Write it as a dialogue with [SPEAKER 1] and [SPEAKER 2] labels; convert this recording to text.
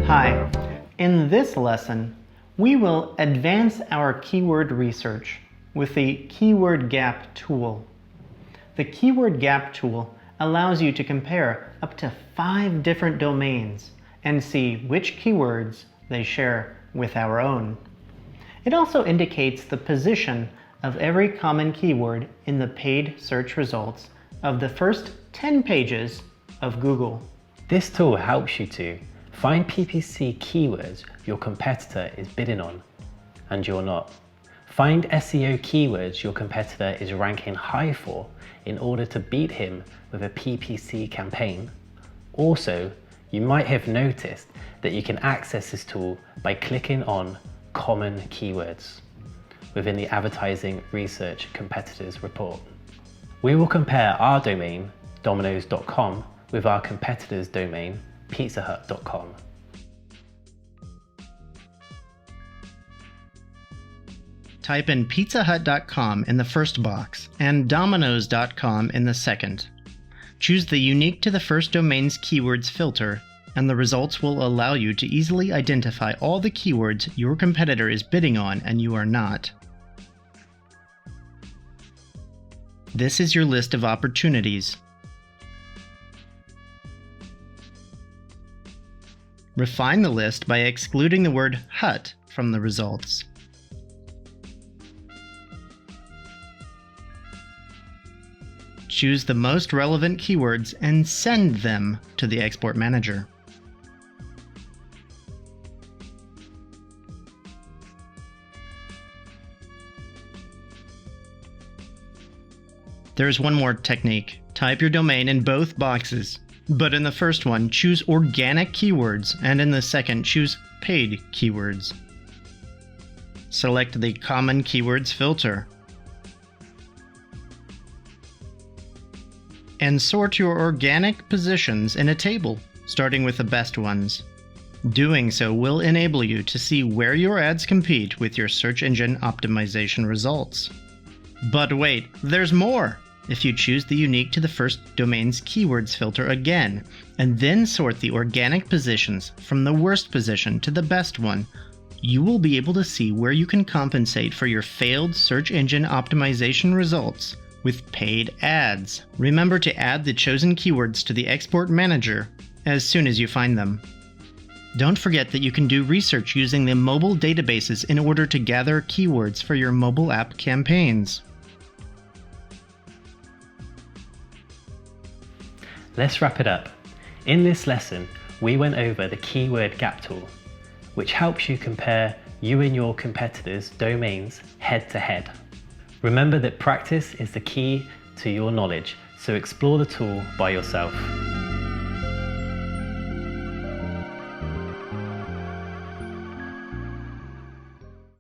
[SPEAKER 1] Hi, in this lesson, we will advance our keyword research with the Keyword Gap tool. The Keyword Gap tool allows you to compare up to 5 different domains and see which keywords they share with our own. It also indicates the position of every common keyword in the paid search results of the first 10 pages of Google.
[SPEAKER 2] This tool helps you to find PPC keywords your competitor is bidding on and you're not. Find SEO keywords your competitor is ranking high for in order to beat him with a PPC campaign. Also, you might have noticed that you can access this tool by clicking on Common Keywords within the Advertising Research Competitors report. We will compare our domain, Domino's.com, with our competitor's domain, PizzaHut.com.
[SPEAKER 1] Type in PizzaHut.com in the first box and Domino's.com in the second. Choose the Unique to the First Domain's Keywords filter, and the results will allow you to easily identify all the keywords your competitor is bidding on and you are not. This is your list of opportunities. Refine the list by excluding the word hut from the results. Choose the most relevant keywords and send them to the Export Manager. There's one more technique. Type your domain in both boxes, but in the first one, choose organic keywords, and in the second, choose paid keywords. Select the Common Keywords filter, and sort your organic positions in a table, starting with the best ones. Doing so will enable you to see where your ads compete with your search engine optimization results. But wait, there's more! If you choose the Unique to the First Domain's Keywords filter again, and then sort the organic positions from the worst position to the best one, you will be able to see where you can compensate for your failed search engine optimization results with paid ads. Remember to add the chosen keywords to the Export Manager as soon as you find them. Don't forget that you can do research using the mobile databases in order to gather keywords for your mobile app campaigns.
[SPEAKER 2] Let's wrap it up. In this lesson, we went over the Keyword Gap tool, which helps you compare you and your competitors' domains head to head. Remember that practice is the key to your knowledge, so explore the tool by yourself.